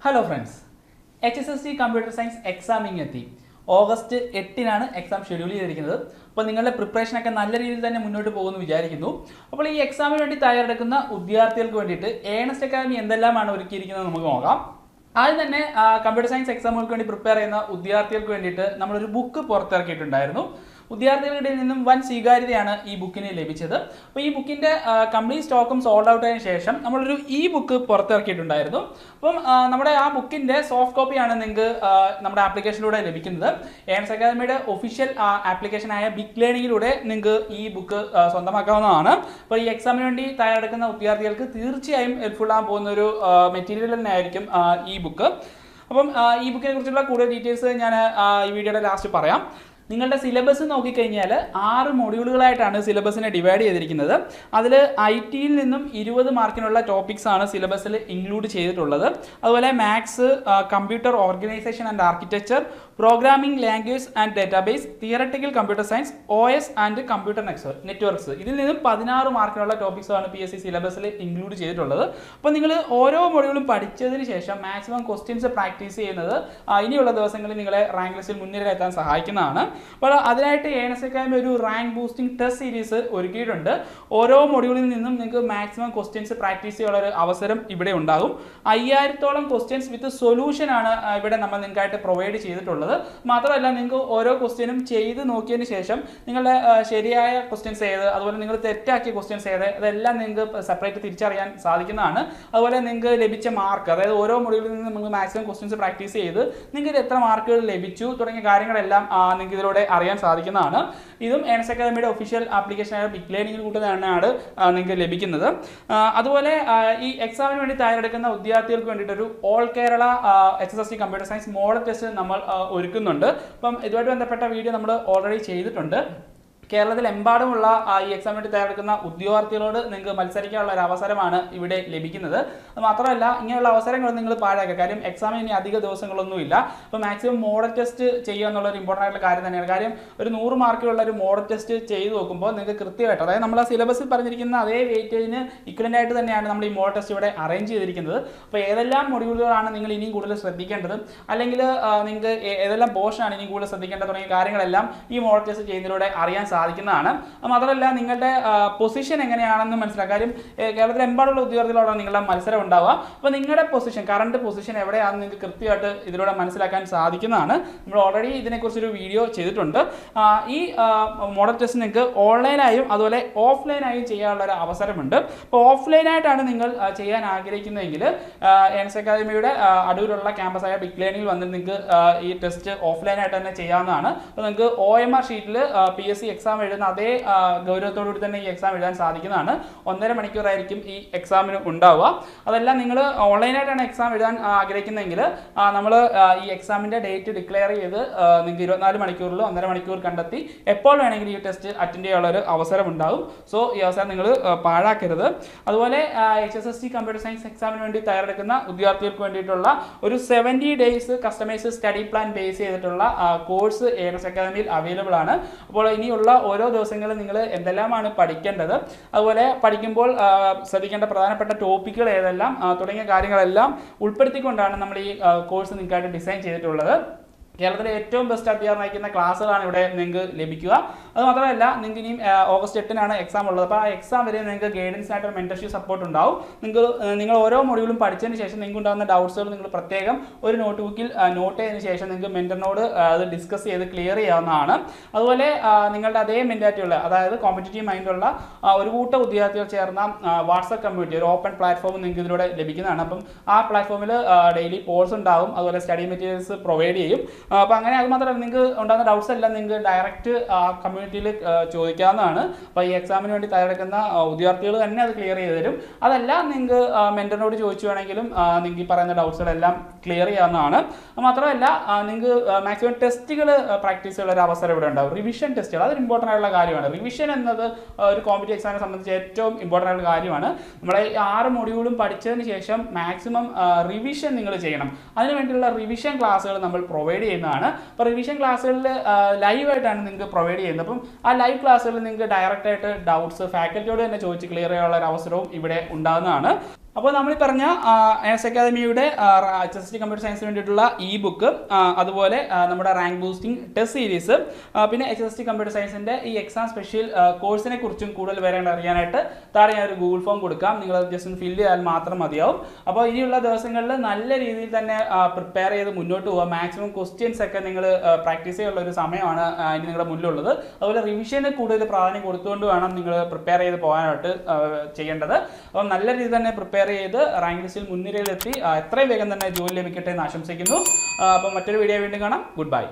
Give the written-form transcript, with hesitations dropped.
Hello friends, HSSC computer science examining എത്തി. August 8-നാണ് exam schedule ചെയ്തിരിക്കുന്നത്. അപ്പോൾ നിങ്ങളുടെ പ്രിപ്പറേഷനൊക്കെ നല്ല രീതിയിൽ തന്നെ മുന്നോട്ട് പോകുമെന്ന് വിചാരിക്കുന്നു. അപ്പോൾ ഈ എക്സാമിന് വേണ്ടി തയ്യാറെടുക്കുന്ന ഉദ്യോഗാർത്ഥികൾക്ക് വേണ്ടിയിട്ട് ഏണസ്റ്റ് അക്കാദമി എന്തെല്ലാമാണ് ഒരുക്കിയിരിക്കുന്നത് നമുക്ക് നോക്കാം. ആദ്യം തന്നെ കമ്പ്യൂട്ടർ സയൻസ് എക്സാമുകൾക്ക് വേണ്ടി പ്രിപ്പയർ ചെയ്യുന്ന ഉദ്യോഗാർത്ഥികൾക്ക് വേണ്ടിയിട്ട് നമ്മളൊരു ബുക്ക് പുറത്തിറക്കിയിട്ടുണ്ടായിരുന്നു. ഉദ്യോഗാർത്ഥികളുടെ നിന്നും വൻ സ്വീകാര്യതയാണ് ഈ ബുക്കിന് ലഭിച്ചത്. അപ്പോൾ ഈ ബുക്കിൻ്റെ കംപ്ലീറ്റ് സ്റ്റോക്കും സോൾഡ് ഔട്ട് ആയതിനു ശേഷം നമ്മളൊരു ബുക്ക് പുറത്തിറക്കിയിട്ടുണ്ടായിരുന്നു. അപ്പം നമ്മുടെ ആ ബുക്കിൻ്റെ സോഫ്റ്റ് കോപ്പിയാണ് നിങ്ങൾക്ക് നമ്മുടെ ആപ്ലിക്കേഷനിലൂടെ ലഭിക്കുന്നത്. ഏണസ്റ്റ് അക്കാദമിയുടെ ഒഫീഷ്യൽ ആപ്ലിക്കേഷനായ ബിഗ് ലേണിങ്ങിലൂടെ നിങ്ങൾക്ക് ഈ ബുക്ക് സ്വന്തമാക്കാവുന്നതാണ്. അപ്പോൾ ഈ എക്സാമിന് വേണ്ടി തയ്യാറെടുക്കുന്ന ഉദ്യോഗാർത്ഥികൾക്ക് തീർച്ചയായും ഹെൽപ്ഫുൾ ആകാൻ പോകുന്ന ഒരു മെറ്റീരിയൽ തന്നെയായിരിക്കും ഈ ബുക്ക്. അപ്പം ഈ ബുക്കിനെ കുറിച്ചുള്ള കൂടുതൽ ഡീറ്റെയിൽസ് ഞാൻ ഈ വീഡിയോയുടെ ലാസ്റ്റ് പറയാം. നിങ്ങളുടെ സിലബസ് നോക്കിക്കഴിഞ്ഞാൽ 6 മൊഡ്യൂളുകളായിട്ടാണ് സിലബസിനെ ഡിവൈഡ് ചെയ്തിരിക്കുന്നത്. അതിൽ IT യിൽ നിന്നും 20 മാർക്കിനുള്ള ടോപ്പിക്സ് ആണ് സിലബസിൽ ഇൻക്ലൂഡ് ചെയ്തിട്ടുള്ളത്. അതുപോലെ maths, computer organisation and architecture, programming language and database, theoretical computer science, OS and computer networks, ഇതിൽ നിന്നും 16 മാർക്കിനുള്ള ടോപ്പിക്സാണ് PSC സിലബസിൽ ഇൻക്ലൂഡ് ചെയ്തിട്ടുള്ളത്. അപ്പോൾ നിങ്ങൾ ഓരോ മൊഡ്യൂളും പഠിച്ചതിന് ശേഷം മാക്സിമം ക്വസ്റ്റ്യൻസ് പ്രാക്ടീസ് ചെയ്യുന്നത് ഇനിയുള്ള ദിവസങ്ങളിൽ നിങ്ങളെ റാങ്ക് ലിസ്റ്റിൽ മുന്നിലെത്താൻ സഹായിക്കുന്നതാണ്. അപ്പോൾ അതിനായിട്ട് ഏണസ്റ്റ് അക്കാദമി ഒരു റാങ്ക് ബൂസ്റ്റിംഗ് ടെസ്റ്റ് സീരീസ് ഒരുക്കിയിട്ടുണ്ട്. ഓരോ മൊഡ്യൂളിൽ നിന്നും നിങ്ങൾക്ക് മാക്സിമം ക്വസ്റ്റ്യൻസ് പ്രാക്ടീസ് ചെയ്യാനുള്ള ഒരു അവസരം ഇവിടെ ഉണ്ടാകും. 5000-ഓളം ക്വസ്റ്റ്യൻസ് വിത്ത് സൊല്യൂഷൻ ആണ് ഇവിടെ നമ്മൾ നിങ്ങൾക്കായിട്ട് പ്രൊവൈഡ് ചെയ്തിട്ടുള്ളത്. മാത്രമല്ല, നിങ്ങൾക്ക് ഓരോ ക്വസ്റ്റ്യനും ചെയ്ത് നോക്കിയതിന് ശേഷം നിങ്ങളുടെ ശരിയായ ക്വസ്റ്റ്യൻസ് ഏത്, അതുപോലെ നിങ്ങൾ തെറ്റാക്കിയ ക്വസ്റ്റ്യൻസ് ഏത്, അതെല്ലാം നിങ്ങൾക്ക് സെപ്പറേറ്റ് തിരിച്ചറിയാൻ സാധിക്കുന്നതാണ്. അതുപോലെ നിങ്ങൾക്ക് ലഭിച്ച മാർക്ക്, അതായത് ഓരോ മൊഡ്യൂളിൽ നിന്നും നിങ്ങൾ മാക്സിമം ക്വസ്റ്റ്യൻസ് പ്രാക്ടീസ് ചെയ്ത് നിങ്ങൾക്ക് എത്ര മാർക്കുകൾ ലഭിച്ചു തുടങ്ങിയ കാര്യങ്ങളെല്ലാം നിങ്ങൾക്ക് ഇതിലൂടെ അറിയാൻ സാധിക്കുന്നതാണ്. ഇതും ഏണസ്റ്റ് അക്കാദമിയുടെ ഒഫീഷ്യൽ ആപ്ലിക്കേഷനായ ബിഗ് ലേണിംഗിൽ കൂടെ തന്നെയാണ് നിങ്ങൾക്ക് ലഭിക്കുന്നത്. അതുപോലെ ഈ എക്സാമിന് വേണ്ടി തയ്യാറെടുക്കുന്ന ഉദ്യോഗാർത്ഥികൾക്ക് വേണ്ടിയിട്ട് ഒരു all Kerala HSSC computer science model test നമ്മൾ ഒരുക്കുന്നുണ്ട്. അപ്പം ഇതുമായിട്ട് ബന്ധപ്പെട്ട വീഡിയോ നമ്മൾ ഓൾറെഡി ചെയ്തിട്ടുണ്ട്. കേരളത്തിലെമ്പാടുമുള്ള ഈ എക്സാമിന് വേണ്ടി തയ്യാറെടുക്കുന്ന ഉദ്യോഗാർത്ഥികളോട് നിങ്ങൾക്ക് മത്സരിക്കാനുള്ള ഒരു അവസരമാണ് ഇവിടെ ലഭിക്കുന്നത്. അത് മാത്രമല്ല, ഇങ്ങനെയുള്ള അവസരങ്ങൾ നിങ്ങൾ പാഴാക്കുക. കാര്യം എക്സാമിന് ഇനി അധിക ദിവസങ്ങളൊന്നുമില്ല. അപ്പോൾ മാക്സിമം മോഡൽ ടെസ്റ്റ് ചെയ്യുക എന്നുള്ളൊരു ഇമ്പോർട്ടൻ്റ് ആയിട്ടുള്ള കാര്യം തന്നെയാണ്. കാര്യം ഒരു 100 മാർക്കുള്ള ഒരു മോഡൽ ടെസ്റ്റ് ചെയ്ത് നോക്കുമ്പോൾ നിങ്ങൾക്ക് കൃത്യമായിട്ട്, അതായത് നമ്മൾ ആ സിലബസിൽ പറഞ്ഞിരിക്കുന്ന അതേ വെയിറ്റേജിന് ഇക്വലൻ്റ് ആയിട്ട് തന്നെയാണ് നമ്മൾ ഈ മോഡൽ ടെസ്റ്റ് ഇവിടെ അറേഞ്ച് ചെയ്തിരിക്കുന്നത്. അപ്പോൾ ഏതെല്ലാം മൊഡ്യൂളുകളാണ് നിങ്ങൾ ഇനിയും കൂടുതൽ ശ്രദ്ധിക്കേണ്ടത്, അല്ലെങ്കിൽ നിങ്ങൾക്ക് ഏതെല്ലാം പോർഷനാണ് ഇനിയും കൂടുതൽ ശ്രദ്ധിക്കേണ്ടത് തുടങ്ങിയ കാര്യങ്ങളെല്ലാം ഈ മോഡൽ ടെസ്റ്റ് ചെയ്യുന്നതിലൂടെ അറിയാൻ സാധിക്കുന്നതാണ്. മാത്രമല്ല, നിങ്ങളുടെ പൊസിഷൻ എങ്ങനെയാണെന്ന് മനസ്സിലാക്കാം. കാര്യം കേരളത്തിലെമ്പാടുള്ള ഉദ്യോഗാർത്ഥികളോടാണ് നിങ്ങളുടെ മത്സരം ഉണ്ടാവുക. അപ്പോൾ നിങ്ങളുടെ പൊസിഷൻ, കറണ്ട് പൊസിഷൻ എവിടെയാണെന്ന് നിങ്ങൾക്ക് കൃത്യമായിട്ട് ഇതിലൂടെ മനസ്സിലാക്കാൻ സാധിക്കുന്നതാണ്. നമ്മൾ ഓൾറെഡി ഇതിനെക്കുറിച്ചൊരു വീഡിയോ ചെയ്തിട്ടുണ്ട്. ഈ മോഡൽ ടെസ്റ്റ് നിങ്ങൾക്ക് ഓൺലൈനായും അതുപോലെ ഓഫ്ലൈനായും ചെയ്യാനുള്ള ഒരു അവസരമുണ്ട്. അപ്പോൾ ഓഫ്ലൈനായിട്ടാണ് നിങ്ങൾ ചെയ്യാൻ ആഗ്രഹിക്കുന്നതെങ്കിൽ ഏണസ്റ്റ് അക്കാദമിയുടെ അടൂരുള്ള ക്യാമ്പസായ ബിഗ് ലേണിംഗിൽ വന്നിട്ട് നിങ്ങൾക്ക് ഈ ടെസ്റ്റ് ഓഫ്ലൈനായിട്ട് തന്നെ ചെയ്യാവുന്നതാണ്. അപ്പോൾ നിങ്ങൾക്ക് OMR ഷീറ്റിൽ PSC എക്സാം എഴുതുന്ന അതേ ഗൗരവത്തോടുകൂടി തന്നെ ഈ എക്സാം എഴുതാൻ സാധിക്കുന്നതാണ്. 1.5 മണിക്കൂറായിരിക്കും ഈ എക്സാമിന് ഉണ്ടാവുക. അതെല്ലാം നിങ്ങൾ ഓൺലൈനായിട്ടാണ് എക്സാം എഴുതാൻ ആഗ്രഹിക്കുന്നതെങ്കിൽ നമ്മൾ ഈ എക്സാമിൻ്റെ ഡേറ്റ് ഡിക്ലെയർ ചെയ്ത് നിങ്ങൾക്ക് 24 മണിക്കൂറിൽ 1.5 മണിക്കൂർ കണ്ടെത്തി എപ്പോൾ വേണമെങ്കിലും ഈ ടെസ്റ്റ് അറ്റൻഡ് ചെയ്യാനുള്ള ഒരു അവസരം ഉണ്ടാകും. സോ ഈ അവസരം നിങ്ങൾ പാഴാക്കരുത്. അതുപോലെ HSSC കമ്പ്യൂട്ടർ സയൻസ് എക്സാമിന് വേണ്ടി തയ്യാറെടുക്കുന്ന ഉദ്യോഗാർത്ഥികൾക്ക് വേണ്ടിയിട്ടുള്ള ഒരു 70 days customise study plan base ചെയ്തിട്ടുള്ള കോഴ്സ് ഏണസ്റ്റ് അക്കാദമിയിൽ അവൈലബിൾ ആണ്. അപ്പോൾ ഇനിയുള്ള ഓരോ ദിവസങ്ങളും നിങ്ങൾ എന്തെല്ലാമാണ് പഠിക്കേണ്ടത്, അതുപോലെ പഠിക്കുമ്പോൾ ശ്രദ്ധിക്കേണ്ട പ്രധാനപ്പെട്ട ടോപ്പിക്കുകൾ ഏതെല്ലാം തുടങ്ങിയ കാര്യങ്ങളെല്ലാം ഉൾപ്പെടുത്തിക്കൊണ്ടാണ് നമ്മൾ ഈ കോഴ്സ് നിങ്ങൾക്കായിട്ട് ഡിസൈൻ ചെയ്തിട്ടുള്ളത്. കേരളത്തിലെ ഏറ്റവും ബെസ്റ്റ് അധ്യാപകർ നയിക്കുന്ന ക്ലാസ്സുകളാണ് ഇവിടെ നിങ്ങൾക്ക് ലഭിക്കുക. അതുമാത്രമല്ല, നിങ്ങൾക്ക് ഇനിയും ഓഗസ്റ്റ് 8-നാണ് എക്സാം ഉള്ളത്. അപ്പോൾ ആ എക്സാം വരെ നിങ്ങൾക്ക് ഗൈഡൻസ് ആയിട്ട് മെന്റർഷിപ്പ് സപ്പോർട്ട് ഉണ്ടാവും. നിങ്ങൾ ഓരോ മൊഡ്യൂളും പഠിച്ചതിന് ശേഷം നിങ്ങൾക്ക് ഉണ്ടാകുന്ന ഡൗട്ട്സുകൾ നിങ്ങൾ പ്രത്യേകം ഒരു നോട്ട് ബുക്കിൽ നോട്ട് ചെയ്തതിന് ശേഷം നിങ്ങൾക്ക് മെന്ററിനോട് അത് ഡിസ്കസ് ചെയ്ത് ക്ലിയർ ചെയ്യാവുന്നതാണ്. അതുപോലെ നിങ്ങളുടെ അതേ മെന്റാലിറ്റിയുള്ള, അതായത് കോമ്പറ്റീറ്റീവ് മൈൻഡുള്ള ഒരു കൂട്ടം ഉദ്യോഗാർത്ഥികൾ ചേർന്ന വാട്സ്ആപ്പ് കമ്മ്യൂണിറ്റി, ഒരു ഓപ്പൺ പ്ലാറ്റ്ഫോം നിങ്ങൾക്ക് ഇതിലൂടെ ലഭിക്കുന്നതാണ്. അപ്പം ആ പ്ലാറ്റ്ഫോമിൽ ഡെയിലി പോൾസ് ഉണ്ടാകും, അതുപോലെ സ്റ്റഡി മെറ്റീരിയൽസ് പ്രൊവൈഡ് ചെയ്യും. അപ്പോൾ അങ്ങനെ അത് മാത്രമല്ല, നിങ്ങൾക്ക് ഉണ്ടാകുന്ന ഡൗട്ട്സ് എല്ലാം നിങ്ങൾക്ക് ഡയറക്റ്റ് കമ്മ്യൂണിറ്റിയിൽ ചോദിക്കാവുന്നതാണ്. അപ്പോൾ ഈ എക്സാമിന് വേണ്ടി തയ്യാറെടുക്കുന്ന ഉദ്യോഗാർത്ഥികൾ തന്നെ അത് ക്ലിയർ ചെയ്ത് തരും. അതല്ല, നിങ്ങൾക്ക് മെന്ററിനോട് ചോദിച്ചു വേണമെങ്കിലും നിങ്ങൾക്ക് ഈ പറയുന്ന ഡൗട്ട്സുകളെല്ലാം ക്ലിയർ ചെയ്യാവുന്നതാണ്. മാത്രമല്ല, നിങ്ങൾക്ക് മാക്സിമം ടെസ്റ്റുകൾ പ്രാക്ടീസ് ചെയ്യാനുള്ള ഒരു അവസരം ഇവിടെ ഉണ്ടാവും. റിവിഷൻ ടെസ്റ്റുകൾ, അതൊരു ഇമ്പോർട്ടൻ്റ് ആയിട്ടുള്ള കാര്യമാണ്. റിവിഷൻ എന്നത് ഒരു കോമ്പറ്റീവ് എക്സാമിനെ സംബന്ധിച്ച് ഏറ്റവും ഇമ്പോർട്ടൻ്റ് ആയിട്ടുള്ള കാര്യമാണ്. നമ്മുടെ ഈ 6 മൊഡ്യൂളും പഠിച്ചതിന് ശേഷം മാക്സിമം റിവിഷൻ നിങ്ങൾ ചെയ്യണം. അതിനുവേണ്ടിയുള്ള റിവിഷൻ ക്ലാസ്സുകൾ നമ്മൾ പ്രൊവൈഡ് ചെയ്യുന്നതാണ്. അപ്പോൾ റിവിഷൻ ക്ലാസ്സുകളിൽ ലൈവായിട്ടാണ് നിങ്ങൾക്ക് പ്രൊവൈഡ് ചെയ്യുന്നത്. അപ്പം ആ ലൈവ് ക്ലാസ്സുകളിൽ നിങ്ങൾക്ക് ഡയറക്റ്റായിട്ട് ഡൗട്ട്സ് ഫാക്കൽറ്റിയോട് തന്നെ ചോദിച്ച് ക്ലിയർ ചെയ്യാനുള്ള ഒരു അവസരവും ഇവിടെ ഉണ്ടാകുന്നതാണ്. അപ്പോൾ നമ്മൾ പറഞ്ഞ എസ് അക്കാദമിയുടെ HSC കമ്പ്യൂട്ടർ സയൻസിന് വേണ്ടിയിട്ടുള്ള ബുക്ക്, അതുപോലെ നമ്മുടെ റാങ്ക് ബൂസ്റ്റിംഗ് ടെസ്റ്റ് സീരീസ്, പിന്നെ HSC കമ്പ്യൂട്ടർ സയൻസിൻ്റെ ഈ എക്സാം സ്പെഷ്യൽ കോഴ്സിനെ കുറിച്ചും കൂടുതൽ വിവരങ്ങൾ അറിയാനായിട്ട് താഴെ ഞാൻ ഒരു ഗൂഗിൾ ഫോം കൊടുക്കാം. നിങ്ങൾ ജസ്റ്റ് ഒന്ന് ഫില്ല് ചെയ്താൽ മാത്രം മതിയാവും. അപ്പോൾ ഇനിയുള്ള ദിവസങ്ങളിൽ നല്ല രീതിയിൽ തന്നെ പ്രിപ്പയർ ചെയ്ത് മുന്നോട്ട് പോകാം. മാക്സിമം ക്വസ്റ്റ്യൻസ് ഒക്കെ നിങ്ങൾ പ്രാക്ടീസ് ചെയ്യാനുള്ള ഒരു സമയമാണ് ഇനി നിങ്ങളുടെ മുന്നിലുള്ളത്. അതുപോലെ റിവിഷന് കൂടുതൽ പ്രാധാന്യം കൊടുത്തുകൊണ്ട് വേണം നിങ്ങൾ പ്രിപ്പയർ ചെയ്ത് പോകാനായിട്ട് ചെയ്യേണ്ടത്. അപ്പം നല്ല രീതിയിൽ തന്നെ പ്രിപ്പയർ ചെയ്ത് റാങ്ക് ലിസ്റ്റിൽ മുൻനിരയിലെത്തി എത്രയും വേഗം തന്നെ ജോലി ലഭിക്കട്ടെ എന്ന് ആശംസിക്കുന്നു. അപ്പം മറ്റൊരു വീഡിയോ വീണ്ടും കാണാം. Good bye.